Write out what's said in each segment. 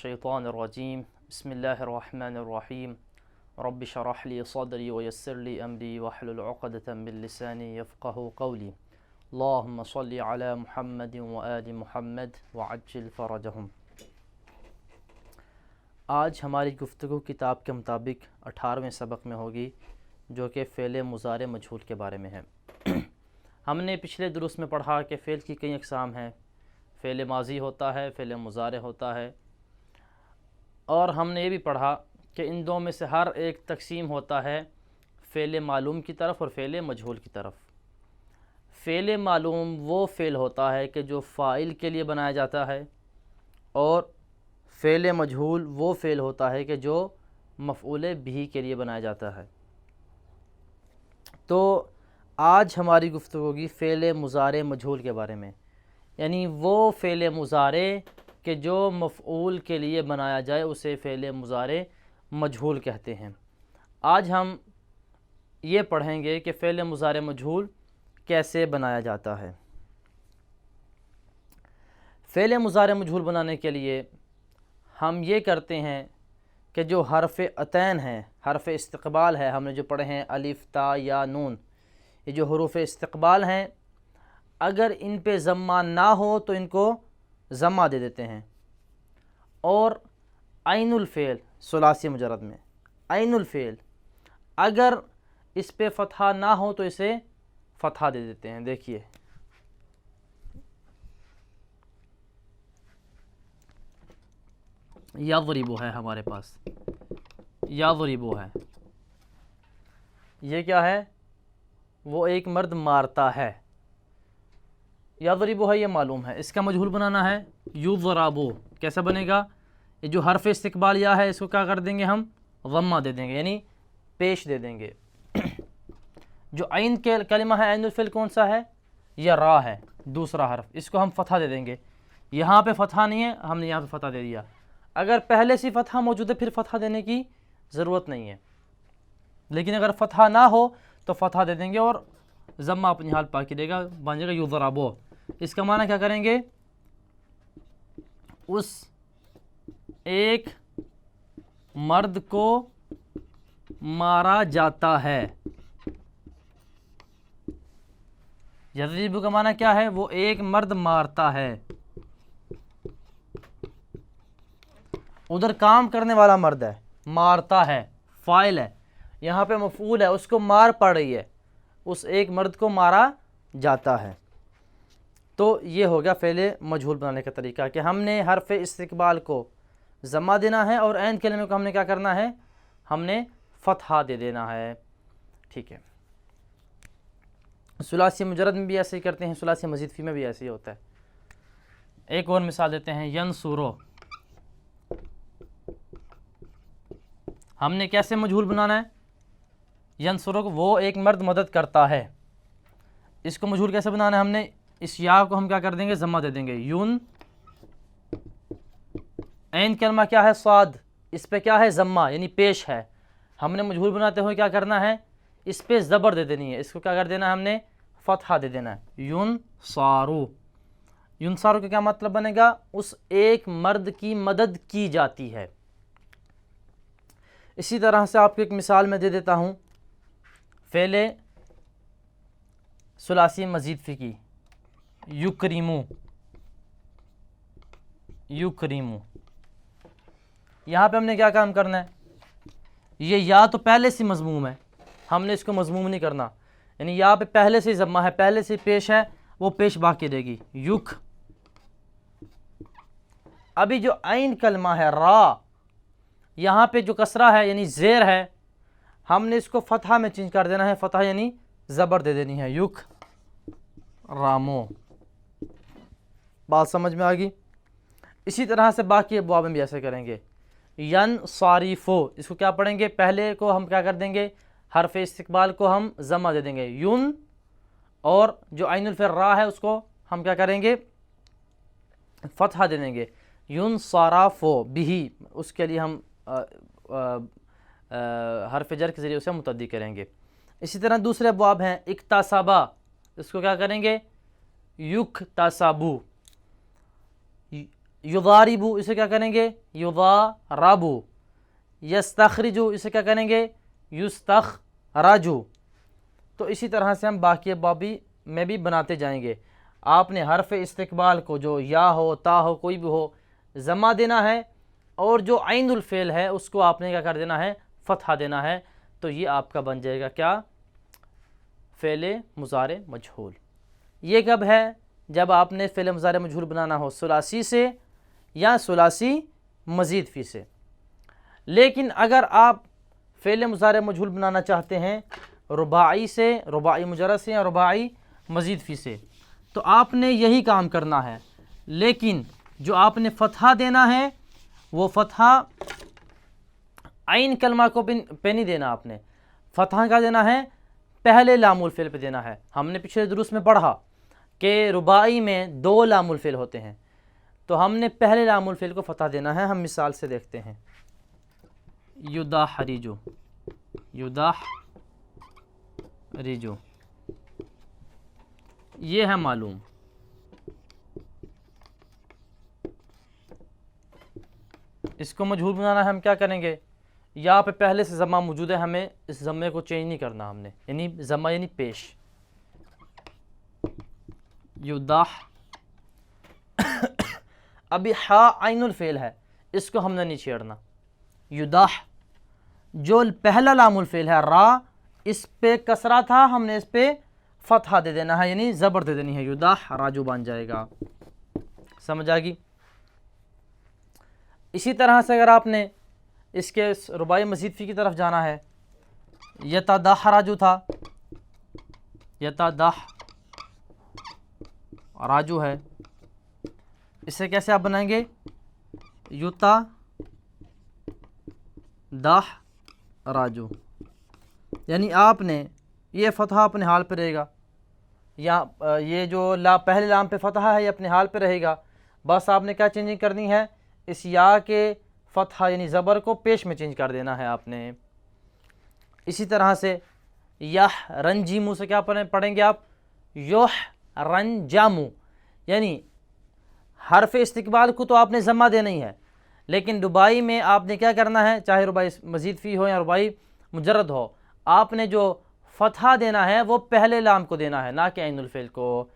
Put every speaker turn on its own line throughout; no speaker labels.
मिनश्शैतानिर्रजीम बिस्मिल्लाहिर्रहमानिर्रहीम रब्बि शरह ली सदरी वयस्सिर ली अमरी वहलुल उक़दतम मिन लिसानी यफ़क़हू क़ौली अल्लाहुम्मा सल्लि अला मुहम्मद व आलि मुहम्मद वअज्जिल फ़रजहुम। आज हमारी गुफ्तगू किताब के मुताबिक 18वें सबक में होगी, जो कि फ़ेल मुज़ारे मजहूल के बारे में है। हमने पिछले दुरुस में पढ़ा कि फ़ेल की कई अक़साम हैं। फ़ेल माज़ी होता है, फ़ेल मुज़ारे होता है, और हमने ये भी पढ़ा कि इन दो में से हर एक तकसीम होता है फ़ेल मालूम की तरफ और फ़ेल मजहूल की तरफ। फ़ेल मालूम वो फ़ेल होता है कि जो फ़ाइल के लिए बनाया जाता है, और फ़ेल मजहूल वो फ़ेल होता है कि जो मफ़ऊल बिही के लिए बनाया जाता है। तो आज हमारी गुफ्तगू होगी फ़ेल मुज़ारे मजहूल के बारे में, यानी वो फ़ेल मुज़ारे कि जो मफ़ऊल के लिए बनाया जाए उसे फ़ेल मुज़ारे मजहूल कहते हैं। आज हम ये पढ़ेंगे कि फ़ेल मुज़ारे मजहूल कैसे बनाया जाता है। फ़ेल मुज़ारे मजहूल बनाने के लिए हम ये करते हैं कि जो हरफ़ अतैन है, हरफ़ इस्तिक़बाल है, हमने जो पढ़े हैं अलिफ ता या नून, ये जो हुरूफ़ इस्तिक़बाल हैं, अगर इन पे ज़म्मा ना हो तो इनको ज़म्मा दे देते हैं। और ऐनुल फ़ेल सुलासी मुजर्रद में ऐनुल फ़ेल, अगर इस पे फ़तहा ना हो तो इसे फ़तहा दे देते हैं। देखिए यज़रिबु है हमारे पास, यज़रिबु है, ये क्या है? वो एक मर्द मारता है। यज़रिबु है, ये मालूम है। इसका मजहूल बनाना है युज़रबु। कैसा बनेगा? ये जो हरफ़ इस्तिक़बाल या है, इसको क्या कर देंगे हम? ज़म्मा दे देंगे, यानी पेश दे देंगे। जो ऐन के कलिमा है, ऐनुल फ़िल कौन सा है? यह रा है, दूसरा हर्फ, इसको हम फ़तहा दे देंगे। यहाँ पे फ़तहा नहीं है, हमने यहाँ पे फ़तहा दे दिया। अगर पहले से फ़तहा मौजूद है फिर फ़तहा देने की ज़रूरत नहीं है, लेकिन अगर फ़तहा ना हो तो फ़तहा दे देंगे और ज़म्मा अपनी हाल पाकी देगा, बन जाएगा युज़रबु। इसका माना क्या करेंगे? उस एक मर्द को मारा जाता है। यज़रिबु का माना क्या है? वो एक मर्द मारता है। उधर काम करने वाला मर्द है, मारता है, फ़ाइल है, यहाँ पे मफ़ऊल है, उसको मार पड़ रही है, उस एक मर्द को मारा जाता है। तो ये हो गया फ़ेल मजहूल बनाने का तरीका कि हमने हरफ़ इस्तिक़बाल को ज़म्मा देना है और ऐन कलिमे को हमने क्या करना है? हमने फ़तहा दे देना है। ठीक है। सुलासी मुजर्रद में भी ऐसे ही करते हैं, सुलासी मज़ीद फ़ी में भी ऐसे ही होता है। एक और मिसाल देते हैं, यंसुरो। हमने कैसे मजहूल बनाना है? यंसुरो को वो एक मर्द मदद करता है, इसको मजहूल कैसे बनाना है? हमने इस या को हम क्या कर देंगे? ज़म्मा दे देंगे। यून, ऐन कलमा क्या है? स्वाद, इस पे क्या है? ज़म्मा, यानी पेश है। हमने मजहूल बनाते हुए क्या करना है? इस पे ज़बर दे देनी है, इसको क्या कर देना है? हमने फ़तहा दे देना है। यून सारू, यून सारू का क्या मतलब बनेगा? उस एक मर्द की मदद की जाती है। इसी तरह से आपको एक मिसाल मैं दे देता हूँ फ़ेल सुलासी मज़ीद फ़ी की, युकरीमु, युकरीमु। यहाँ पे हमने क्या काम करना है? ये या तो पहले से मज़मूम है, हमने इसको मज़मूम नहीं करना, यानी यहाँ पे पहले से ज़म्मा है, पहले से पेश है, वो पेश बाकी रहेगी, युक। अभी जो ऐन कलमा है रा, यहाँ पे जो कसरा है यानी ज़ेर है, हमने इसको फ़तहा में चेंज कर देना है, फ़तहा यानी ज़बर दे देनी है, युक रामो। बात समझ में आ गई? इसी तरह से बाकी अबवाब में भी ऐसे करेंगे। यन सारिफ़ो, इसको क्या पढ़ेंगे? पहले को हम क्या कर देंगे? हरफ़ इस्तिक़बाल को हम ज़म्मा दे देंगे, युन, और जो ऐनुल फ़िल रा है उसको हम क्या करेंगे? फ़तहा दे देंगे। युन साराफ़ो बिही, उसके लिए हम हरफ़ जर के ज़रिए उसे मुतद्दी करेंगे। इसी तरह दूसरे अबवाब हैं, इक्तासाबा, इसको क्या करेंगे? युक तासाबू, युदारिबु, इसे क्या करेंगे युदारबु। यस्तखरिजु, इसे क्या करेंगे युस्तखराजु। तो इसी तरह से हम बाकी अबाबी में भी बनाते जाएंगे। आपने हरफ इस्तिकबाल को जो या हो ता हो कोई भी हो ज़मा देना है, और जो आइनुल फ़ेल है उसको आपने क्या कर देना है फ़तहा देना है। तो ये आपका बन जाएगा क्या फ़ेल मुज़ारे मजहूल। ये कब है जब आपने फ़ेल मुज़ारे मजहूल बनाना हो सुलासी से या सुलासी मज़ीद फ़ी से। लेकिन अगर आप फ़ेल मुज़ारे मजहूल बनाना चाहते हैं रुबाई से, रुबाई मुजर्रद से या रुबाई मज़ीद फ़ी से, तो आपने यही काम करना है। लेकिन जो आपने फ़तहा देना है वो फ़तहा आइन कलमा को पे नहीं देना। आपने फ़तहा का देना है पहले लामुल फ़ेल पे देना है। हमने पिछले दुरुस में पढ़ा कि रुबाई में 2 लामुल फ़ेल होते हैं, तो हमने पहले लामुल फ़ेल को फ़तहा देना है। हम मिसाल से देखते हैं। युदाहरिजु, युदाहरिजु, ये है मालूम। इसको मजहूल बनाना है, हम क्या करेंगे, यहाँ पे पहले से ज़मा मौजूद है, हमें इस ज़म्मे को चेंज नहीं करना हमने, यानी ज़मा यानी पेश। युदाह, अभी हा आइनुल फ़ेल है, इसको हमने नहीं छेड़ना। युदाह, जो पहला लामुल फ़ेल है रा, इस पे कसरा था, हमने इस पे फ़तहा दे देना है, यानी ज़बर दे देनी है। युदाह राजू बन जाएगा। समझ आ गई। इसी तरह से अगर आपने इसके रुबाई मज़ीद फ़ी की तरफ जाना है, यतादाह राजू था, यतादाह राजू है, इसे कैसे आप बनाएंगे युता दाह राजू, यानी आपने ये फ़तहा अपने हाल पे रहेगा, या ये जो ला पहले लाम पे फ़तहा है ये अपने हाल पे रहेगा। बस आपने क्या चेंजिंग करनी है, इस या के फ़तहा यानी ज़बर को पेश में चेंज कर देना है आपने। इसी तरह से यह रंजीमू से क्या पढ़ेंगे आप योह रंजामू, यानी हरफ इस्तिकबाल को तो आपने ज़म्मा देना ही है, लेकिन रुबाई में आपने क्या करना है, चाहे रुबाई मज़ीद फ़ी हो या रुबाई मुजर्रद हो, आपने जो फ़तहा देना है वो पहले लाम को देना है, ना कि आइनुल फ़ेल को।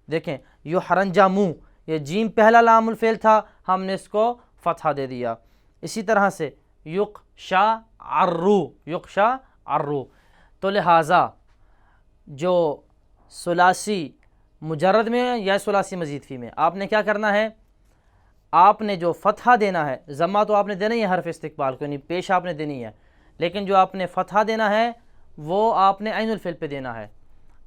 देखें यो हरंजामू, ये जीम पहला लामुल फ़ेल था, हमने इसको फ़तहा दे दिया। इसी तरह से युक़शा अर्रू, युक़शा अर्रू, तो लिहाजा जो सुलासी मुजर्रद में या सुलासी मज़ीद फ़ी में आपने क्या करना है, आपने जो फ़तहा देना है, ज़म्मा तो आपने देना ही है हरफ इस्तिकबाल को, यानी पेश आपने देनी है, लेकिन जो आपने फ़तहा देना है वो आपने आइनुल फ़ेल पे देना है।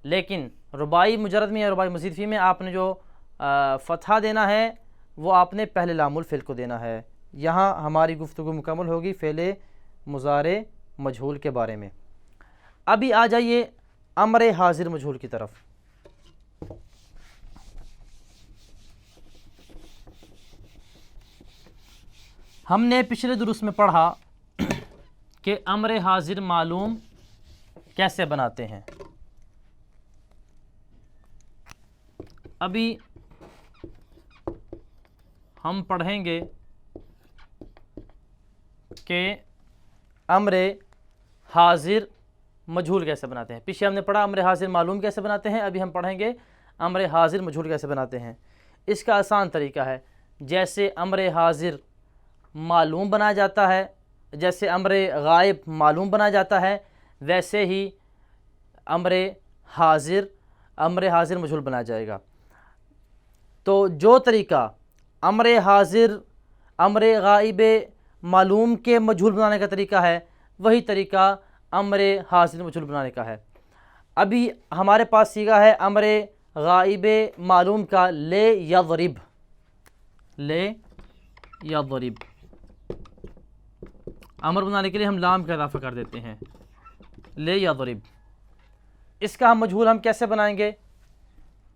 लेकिन रुबाई मुजर्रद में या रुबाई मज़ीद फ़ी में आपने जो फ़तहा देना है वो आपने पहले लामुल फ़ेल को देना है। यहाँ हमारी गुफ्तगू मुकम्मल होगी फ़ेले मुज़ारे मजहूल के बारे में। अभी आ जाइए अम्र हाजिर मजहूल की तरफ। हमने पिछले दुरुस में पढ़ा कि अम्र हाजिर मालूम कैसे बनाते हैं। अभी हम पढ़ेंगे कि अम्र हाजिर मजहूल कैसे बनाते हैं। पीछे हमने पढ़ा अम्र हाजिर मालूम कैसे बनाते हैं, अभी हम पढ़ेंगे अम्र हाजिर मजहूल कैसे बनाते हैं। इसका आसान तरीका है, जैसे अम्र हाजिर मालूम बनाया जाता है, जैसे अम्र गायब मालूम बनाया जाता है, वैसे ही अम्र हाजिर मजहूल बनाया जाएगा। तो जो तरीका अम्र हाजिर अम्र गायब मालूम के मजहूल बनाने का तरीका है, वही तरीका अम्र हाजिर मजहूल बनाने का है। अभी हमारे पास सीगा है अम्र गायब मालूम का ले यज़रिब, ले यज़रिब। अमर बनाने के लिए हम लाम का इज़ाफ़ा कर देते हैं, ले यज़रिब। इसका हम मजहूल हम कैसे बनाएंगे,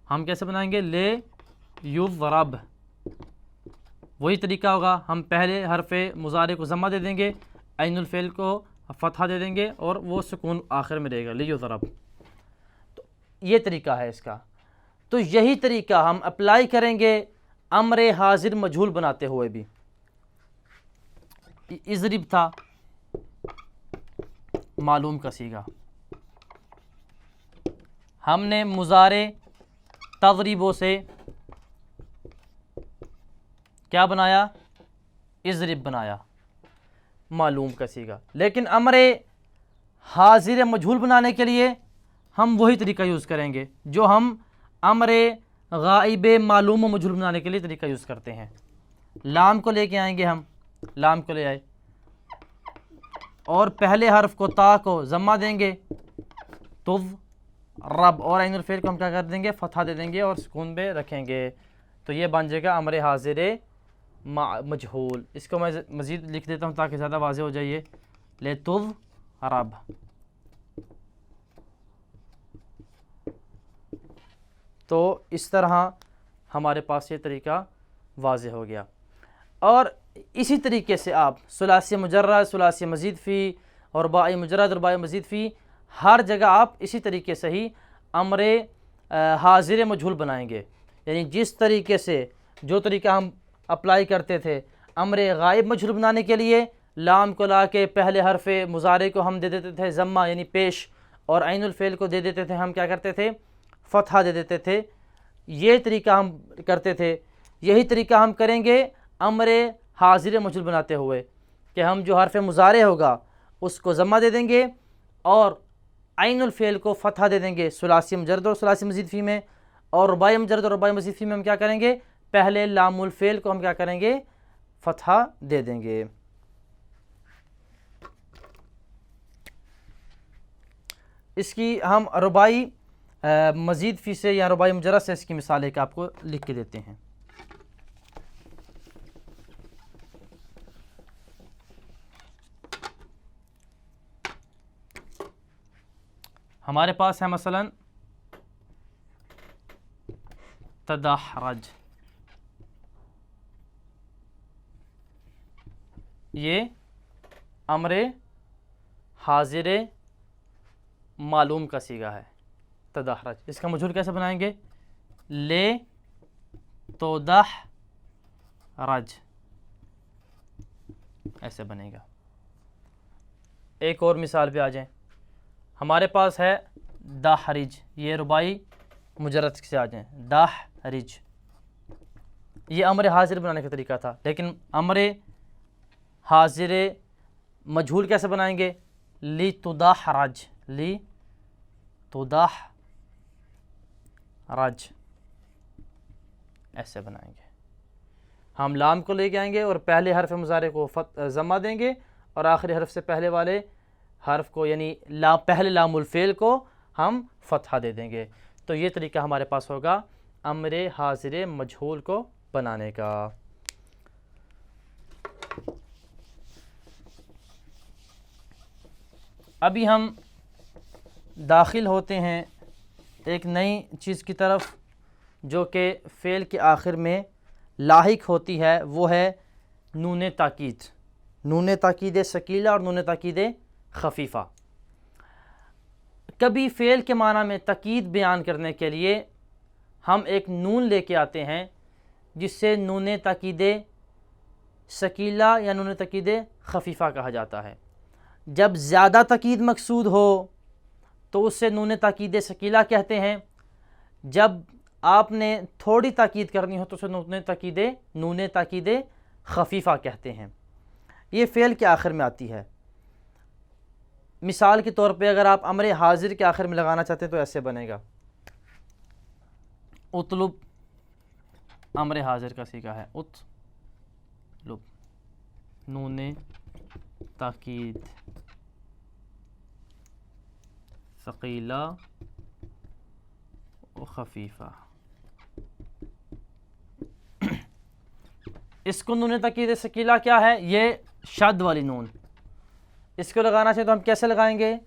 हम कैसे बनाएंगे ले युज़रब। वही तरीका होगा, हम पहले हरफ़े मुज़ारे को ज़म्मा दे देंगे, ऐनुल फ़ेल को फ़तहा दे देंगे और वो सुकून आखिर में रहेगा, ले युज़रब। तो ये तरीका है इसका। तो यही तरीका हम अप्लाई करेंगे अम्र हाजिर मजहूल बनाते हुए भी। इज़रिब था मालूम का सीगा, हमने मुज़ारे तज़रिबो से क्या बनाया, इज़रिब बनाया, मालूम का सीगा। लेकिन अम्र हाजिर मजहूल बनाने के लिए हम वही तरीका यूज़ करेंगे जो हम अम्र गाइब मालूम मजहूल बनाने के लिए तरीका यूज़ करते हैं। लाम को लेके आएंगे, हम लाम को ले आए और पहले हर्फ को ता को ज़म्मा देंगे, तुज़ रब, और ऐनुल फ़ेल को हम क्या कर देंगे, फ़तहा दे देंगे और सुकून पे रखेंगे। तो ये बन जाएगा अम्र हाजिर मजहूल। इसको मैं मज़ीद लिख देता हूँ ताकि ज़्यादा वाज़ेह हो जाइए। ले तुज़ रब, तो इस तरह हमारे पास ये तरीका वाज़ेह हो गया। और इसी तरीके से आप सुलासी मुजर्रद, सुलासी मज़ीद फ़ी और बाई मुजर्रद और बाई मज़ीद फ़ी, हर जगह आप इसी तरीके से ही अम्र हाजिर मजहूल बनाएंगे। यानी जिस तरीके से जो तरीका हम अप्लाई करते थे अम्र गायब मजहूल बनाने के लिए, लाम को ला के पहले हरफ मुज़ारे को हम दे देते थे ज़म्मा यानी पेश, और ऐनुल फ़ेल को दे देते थे हम क्या करते थे, फ़तहा दे देते थे। ये तरीका हम करते थे। यही तरीका हम करेंगे अम्र हाजिर मजहूल बनाते हुए कि हम जो हरफ मुज़ारे होगा उसको ज़म्मा दे देंगे और ऐनुल फ़ेल को फ़तहा दे देंगे सुलासी मुजर्रद और सुलासी मज़ीद फ़ी में, और रुबाई मुजर्रद और रुबाई मज़ीद फ़ी में हम क्या करेंगे, पहले लामुल फ़ेल को हम क्या करेंगे, फ़तहा दे देंगे। इसकी हम रुबाई मज़ीद फ़ी से या रुबाई मुजर्रद से इसकी मिसाल एक आपको लिख के देते हैं। हमारे पास है मसलन तदहरज, ये अम्र हाजिर मालूम का सीगा है तदहरज। इसका मजहूल कैसे बनाएंगे, ले तो दह रज, ऐसे बनेगा। एक और मिसाल पे आ जाएं, हमारे पास है दाहरिज, ये रुबाई मुजर्रद से आ जाएं, दाहरिज, ये अम्र हाजिर बनाने का तरीका था। लेकिन अम्र हाजिर मजहूल कैसे बनाएंगे, ली तुदाहरज, ली तुदाह रज, ऐसे बनाएंगे। हम लाम को लेके आएंगे और पहले हरफ मुज़ारे को ज़म्मा देंगे और आखिरी हरफ से पहले वाले हर्फ को यानी पहले लामुल फ़ेल को हम फ़तहा दे देंगे। तो ये तरीका हमारे पास होगा अम्र हाजिर मजहूल को बनाने का। अभी हम दाखिल होते हैं एक नई चीज़ की तरफ जो कि फ़ेल के आखिर में लाहिक होती है, वो है नून ताकीद, नून ताकीद सकीला और नून ताकीद खफीफ़ा। कभी फ़ेल के माना में ताकीद बयान करने के लिए हम एक नून लेके आते हैं जिससे नून ताकीद सकीला या नून ताकीद खफीफ़ा कहा जाता है। जब ज़्यादा ताकीद मकसूद हो तो उससे नून ताकीद सकीला कहते हैं। जब आपने थोड़ी ताकीद करनी हो तो उसे नून ताकीद खफीफ़ा कहते हैं। ये फ़ेल के आखिर में आती है। मिसाल के तौर पे अगर आप अम्र हाजिर के आखिर में लगाना चाहते हैं तो ऐसे बनेगा, उतलुब, अम्र हाजिर का सीखा है उतलुब, नून ताकीद सकीला व खफीफ़ा। इसको नून ताकीद सकीला क्या है, ये शद वाली नून, इसको लगाना चाहिए तो हम कैसे लगाएंगे,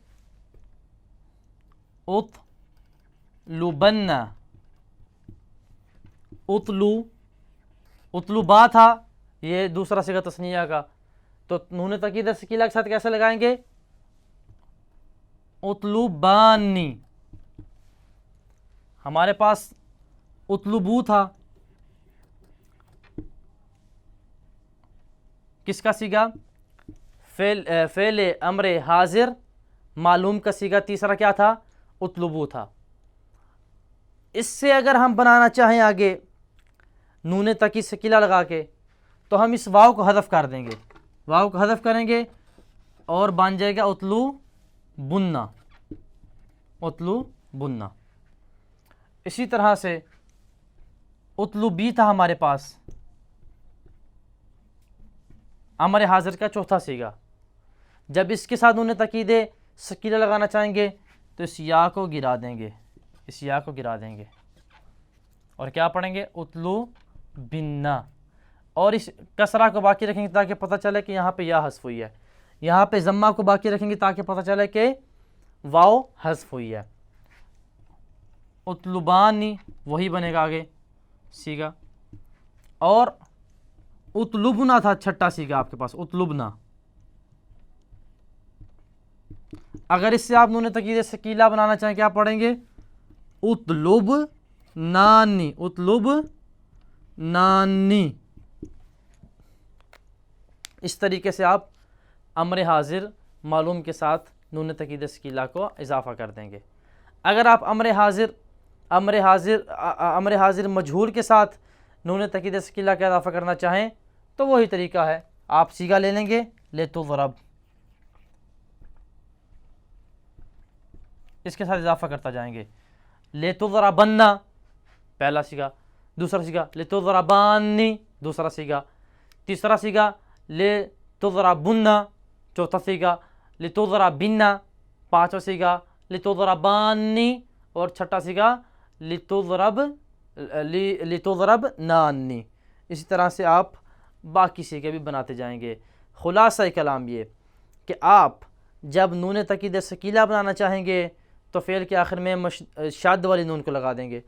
उतलुबन्ना, उतलुबा था ये दूसरा सिगा तस्निया का, तो नून ताकीद सकीला के साथ कैसे लगाएंगे, उतलुबानी। हमारे पास उतलुबू था, किसका सीगा? फ़ेल अम्र हाजिर मालूम का सीगा तीसरा क्या था? उतलुबू था। इससे अगर हम बनाना चाहें आगे नून तकी सकीला लगा के, तो हम इस वाव को हज़फ कर देंगे, वाव को हज़फ करेंगे और बन जाएगा उतलू बुन्ना, उतलू बुन्ना। इसी तरह से उतलू बी था हमारे पास, अमर हाजिर का चौथा सीगा। जब इसके साथ नून तकीदे सकीला लगाना चाहेंगे तो इस या को गिरा देंगे, इस या को गिरा देंगे और क्या पढ़ेंगे? उतलू बिन्ना। और इस कसरा को बाकी रखेंगे ताकि पता चले कि यहाँ पे या हज़फ हुई है, यहाँ पे ज़म्मा को बाकी रखेंगे ताकि पता चले कि वाव हज़फ हुई है। उतलुबानी वही बनेगा आगे सीगा। और उतलुबना था छठा सीगा आपके पास, उतलुबना। अगर इससे आप नून तकीदे सकीला बनाना चाहें क्या पढ़ेंगे? उतलुब नानी, उतलुब नानी। इस तरीके से आप अम्र हाजिर मालूम के साथ नून तकीदे सकीला को इजाफ़ा कर देंगे। अगर आप अम्र हाजिर मजहूल के साथ नून तकीदे सकीला का इजाफ़ा करना चाहें तो वही तरीका है, आप सीगा ले लेंगे, ले तो ज़रब, इसके साथ इजाफ़ा करता जाएंगे। ले तो ज़रबन्ना पहला सीगा, दूसरा सीगा ले तो ज़रबानी दूसरा सीगा, तीसरा सीगा ले तो ज़रबुन्ना चौथा सीगा, ले तो ज़रबिन्ना पाँचवा सीगा, ले तो ज़रबानी और छठा सीगा ले तो ज़रब नानी। इसी तरह से आप बाकी सीगे भी बनाते जाएंगे। खुलासा कलाम ये कि आप जब नून तकीद सकीला बनाना चाहेंगे तो फ़ेल के आखिर में शाद वाली नून को लगा देंगे,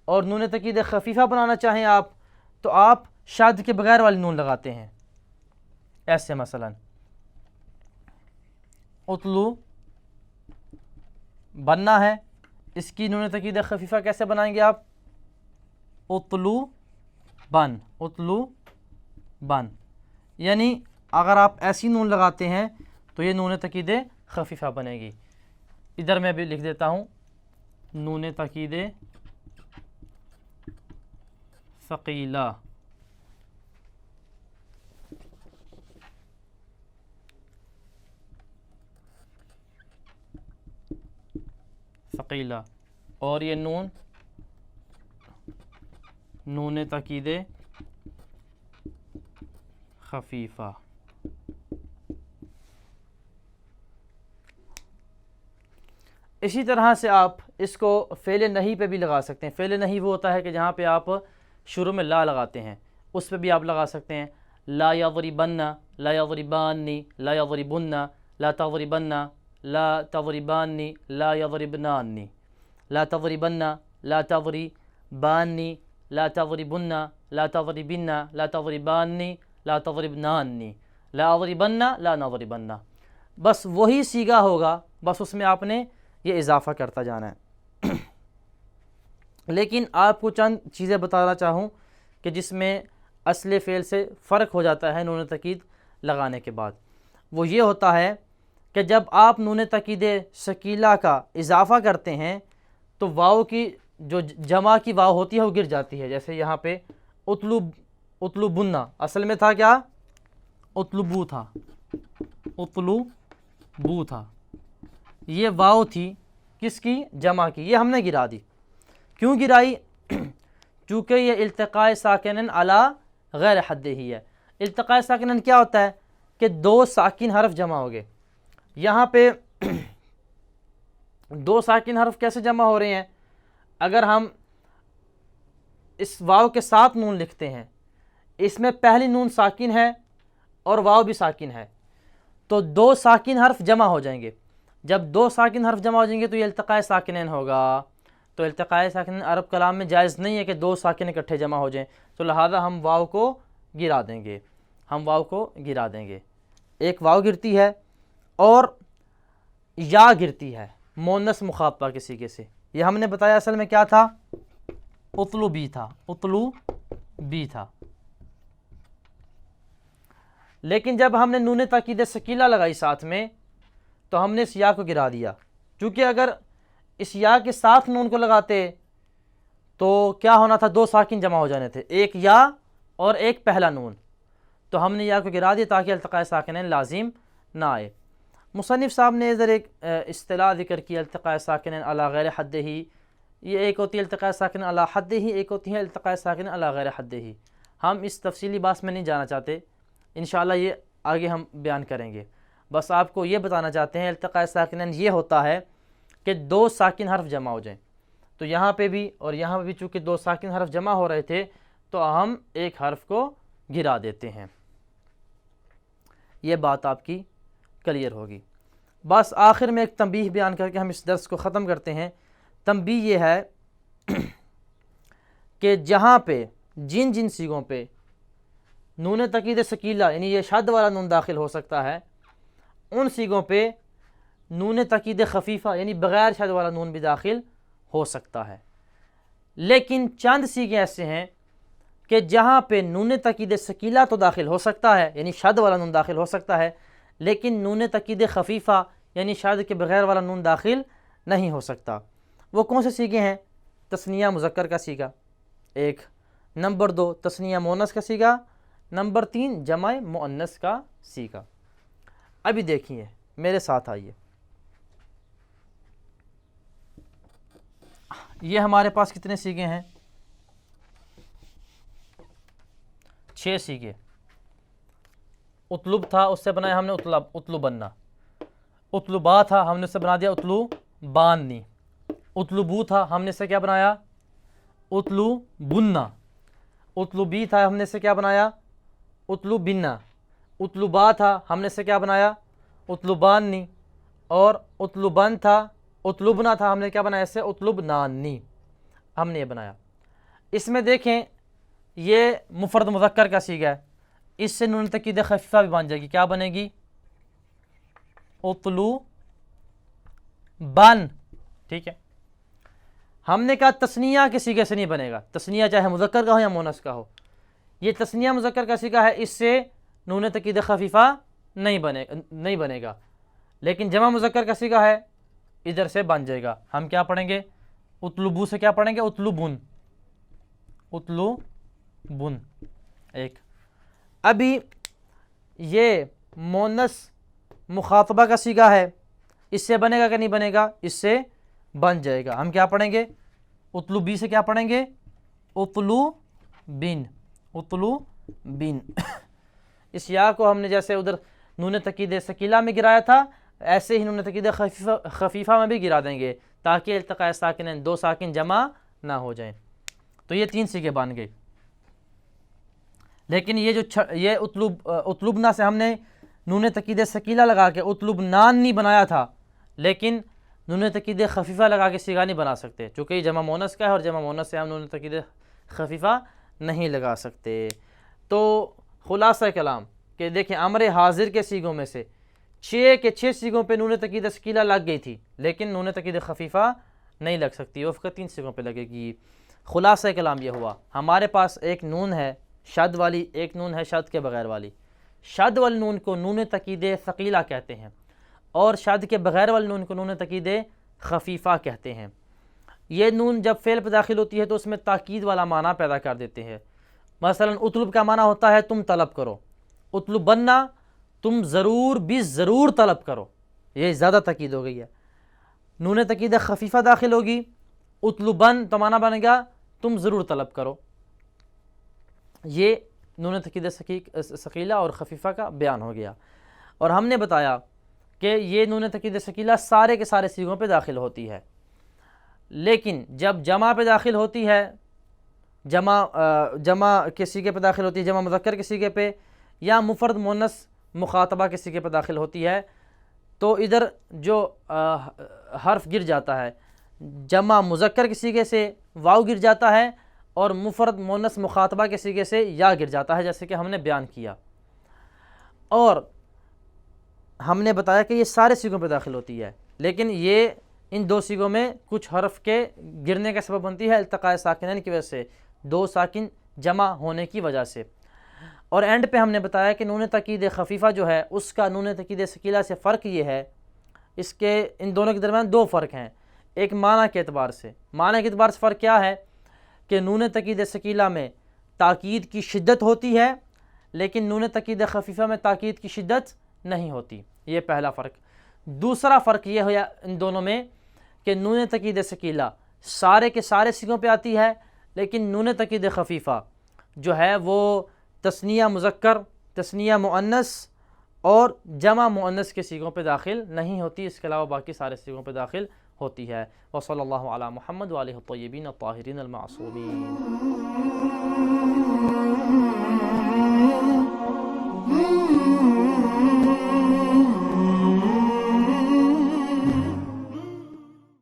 और नून तकीद खफीफ़ा बनाना चाहें आप तो आप शाद के बगैर वाली नून लगाते हैं। ऐसे मसलन उतलू बनना है, इसकी नून तकीद खफीफ़ा कैसे बनाएंगे आप? उतलू बन, उतलू बन। यानी अगर आप ऐसी नून लगाते हैं तो ये नून तकीद खफीफ़ा बनेगी। इधर मैं भी लिख देता हूँ, नून तकीद सकीला। सकीला और ये नून तकीद खफीफ़ा। इसी तरह से आप इसको फ़ेल नहीं पे भी लगा सकते हैं। फ़ेल नहीं वो होता है कि जहाँ पे आप शुरू में ला लगाते हैं, उस पे भी आप लगा सकते हैं। ला यज़रिबन्ना, ला यज़रिबानी, ला यज़रिबुन्ना, ला तज़रिबन्ना, ला तज़रिबानी, ला यज़रिबनानी, ला तज़रिबन्ना, ला तज़रिबानी, ला तज़रिबुन्ना, ला तज़रिबिन्ना, ला तज़रिबानी, ला तज़रिबनानी, ला अज़रिबन्ना, ला नज़रिबन्ना। बस वही सीगा होगा, बस उसमें आपने ये इजाफ़ा करता जाना है। लेकिन आपको चंद चीज़ें बताना चाहूँ कि जिसमें असले फ़ेल से फ़र्क हो जाता है नून तकीद लगाने के बाद। वो ये होता है कि जब आप नून तकीद शकीला का इजाफ़ा करते हैं तो वाव की जो जमा की वाव होती है वो गिर जाती है। जैसे यहाँ पे उतलुबुन्ना असल में था क्या? उतलुबू था, उतलुबू था। ये वाव थी किसकी? जमा की, ये हमने गिरा दी। क्यों गिराई? चूँकि ये इल्तिक़ाए साकिनन अला गैर हद ही है। इल्तिक़ाए साकिनन क्या होता है कि दो साकिन हरफ जमा हो गए। यहाँ पे दो साकिन हरफ कैसे जमा हो रहे हैं? अगर हम इस वाव के साथ नून लिखते हैं, इसमें पहली नून साकिन है और वाव भी साकिन है, तो दो साकिन हरफ जमा हो जाएंगे। जब दो साकिन हरफ जमा हो जाएंगे तो ये इल्तिक़ाए साकिनैन होगा। तो इल्तिक़ाए साकिनैन अरब कलाम में जायज़ नहीं है कि दो साकिन इकट्ठे जमा हो जाएं, तो लिहाजा हम वाव को गिरा देंगे, हम वाव को गिरा देंगे। एक वाव गिरती है और या गिरती है मुअन्नस मुखातबा के सीगे से। ये हमने बताया असल में क्या था? उतलू बी था, उतलू बी था। लेकिन जब हमने नून ताकीद सकीला लगाई साथ में तो हमने इस या को गिरा दिया, क्योंकि अगर इस या के साथ नून को लगाते तो क्या होना था, दो साकिन जमा हो जाने थे, एक या और एक पहला नून। तो हमने या को गिरा दिया ताकि अल्तक़ाए साकिनैन लाजिम ना आए। मुसन्निफ़ साहब ने इधर एक इस्तिलाह ज़िक्र की, अल्तक़ाए साकिनैन अला गैर हद्दिही। ये एक होती है अल्तक़ाए साकिनैन अला हद्दिही, एक होती है अल्तक़ाए साकिनैन अला गैर हद्दिही। हम इस तफसीली बात में नहीं जाना चाहते, इंशाअल्लाह ये आगे हम बयान करेंगे। बस आपको ये बताना चाहते हैं अल्तक़ाए साकिनैन ये होता है कि दो साकिन हर्फ जमा हो जाएं। तो यहाँ पे भी और यहाँ पे भी चूँकि दो साकिन हर्फ जमा हो रहे थे तो हम एक हर्फ को गिरा देते हैं। ये बात आपकी क्लियर होगी। बस आखिर में एक तंबीह बयान करके हम इस दर्स को ख़त्म करते हैं। तंबीह ये है कि जहाँ पे जिन जिन सीगों पे नून तकीद सकीला यानी ये शद वाला नून दाखिल हो सकता है, उन सीगों पे नून तकीद खफीफ़ा यानी बग़ैर शद वाला नून भी दाखिल हो सकता है। लेकिन चंद सीगे ऐसे हैं कि जहाँ पे नून तकीद सकीला तो दाखिल हो सकता है यानी शद वाला नून दाखिल हो सकता है, लेकिन नून तकीद खफीफ़ा यानी शद के बग़ैर वाला नून दाखिल नहीं हो सकता। वो कौन से सीगे हैं? तस्निया मुज़क्कर का सीगा एक, नंबर 2 तस्निया मोनस का सीगा, नंबर 3 जमा मुअन्नस का सीगा। अभी देखिए मेरे साथ आइए, ये हमारे पास कितने सीगे हैं? 6 सीगे। उतलुब था, उससे बनाया हमने उतलुबन्ना। उतलुबा था, हमने उससे बना दिया उतलुबानी। उतलुबू था, हमने इससे क्या बनाया? उतलुबुन्ना। उतलुबी था, हमने इससे क्या बनाया? उतलुबिन्ना। उतलुबा था, हमने इससे क्या बनाया? उतलुबानी। और उतलुबन था, उतलुबना था, हमने क्या बनाया इससे? उतलुबनानी। हमने ये बनाया। इसमें देखें ये मुफरद मुज़क्कर का सीगा है, इससे नून तकीद खफीफा भी बन जाएगी। क्या बनेगी? उतलुबन। ठीक है। हमने कहा तस्निया के सीगे से नहीं बनेगा, तस्निया चाहे मुज़क्कर का हो या मोनस का हो। ये तस्निया मुज़क्कर का सीगा है, इससे नून तकीद खफीफा नहीं बनेगा। लेकिन जमा मुज़क्कर का सीगा है, इधर से बन जाएगा। हम क्या पढ़ेंगे? उतलुबू से क्या पढ़ेंगे? उतलुबुन। उतलुबुन एक। अभी ये मोनस मुखातबा का सीगा है, इससे बनेगा कि नहीं बनेगा? इससे बन जाएगा। हम क्या पढ़ेंगे? उतलुबी से क्या पढ़ेंगे? उतलुबिन। उतलुबिन। इस या को हमने जैसे उधर नून तकीद सकीला में गिराया था, ऐसे ही नून तकीद खफीफ़ा में भी गिरा देंगे ताकि इल्तिक़ाए साकिनैन दो साकिन जमा ना हो जाएं। तो ये 3 सीगे बन गए। लेकिन ये जो ये उतलुबना से हमने नून तकीद सकीला लगा के उतलुबनान नहीं बनाया था, लेकिन नून तकीद खफीफ़ा लगा के सीगा नहीं बना सकते, चूँकि ये जमा मोनस का है और जमा मोनस से हम नून तकीद खफीफ़ा नहीं लगा सकते। तो खुलासा कलाम कि देखें अमर हाजिर के सीगों में से 6 के 6 सीगों पे नून तकीद सकीला लग गई थी, लेकिन नून तकीद खफीफ़ा नहीं लग सकती, वो फ़कत 3 सीगों पे लगेगी। खुलासा कलाम ये हुआ, हमारे पास एक नून है शद वाली, एक नून है शद के बग़ैर वाली। शद वाली नून को नून तकीद सकीला कहते हैं और शद के बग़ैर वाली नून को नून तकीद खफीफ़ा कहते हैं। ये नून जब फ़ेल पर दाखिल होती है तो उसमें ताकीद वाला माना पैदा कर देते हैं। मसलन उतलुब का माना होता है तुम तलब करो, उतलुबन्ना तुम ज़रूर भी ज़रूर तलब करो, ये ज़्यादा ताकीद हो गई है। नून तकीद खफीफ़ा दाखिल होगी, उतलुबन तो माना बनेगा तुम ज़रूर तलब करो। ये नून तकीद सकीला और खफीफ़ा का बयान हो गया। और हमने बताया कि ये नून तकीद सकीला सारे के सारे सीगों पे दाखिल होती है, लेकिन जब जमा पे दाखिल होती है, जमा के सीगे पे दाखिल होती है, जमा मुज़क्कर के सीगे पे या मुफरद मुअन्नस मुखातबा के सीगे पे दाखिल होती है, तो इधर जो हर्फ गिर जाता है, जमा मुज़क्कर के सीगे से वाव गिर जाता है और मुफरद मुअन्नस मुखातबा के सीगे से या गिर जाता है, जैसे कि हमने बयान किया। और हमने बताया कि ये सारे सीगों पे दाखिल होती है, लेकिन ये इन 2 सीगों में कुछ हर्फ के गिरने का सबब बनती है इल्तिक़ाए साकिनैन की वजह से, 2 साकिन जमा होने की वजह से। और एंड पे हमने बताया कि नून तकीद खफीफ़ा जो है उसका नून तकीद सकीला से फ़र्क ये है, इसके इन दोनों के दरमियान दो फ़र्क हैं। एक माना के एतबार से, माना के एतबार से फ़र्क क्या है कि नून तकीद सकीला में ताकीद की शिद्दत होती है, लेकिन नून तकीद खफीफ़ा में ताकीद की शिद्दत नहीं होती। ये पहला फ़र्क। दूसरा फ़र्क ये है इन दोनों में कि नून तकीद सकीला सारे के सारे सीगों पे आती है, लेकिन नून तकीद खफीफ़ा जो है वो तस्निया मुज़क्कर, तस्निया मुअन्नस और जमा मुअन्नस के सीगों पे दाखिल नहीं होती, इसके अलावा बाकी सारे सीगों पे दाखिल होती है। वसल्लल्लाहु अला मुहम्मद व आलिहि त्तय्यबीन अत्ताहिरीन अल मासूमीन।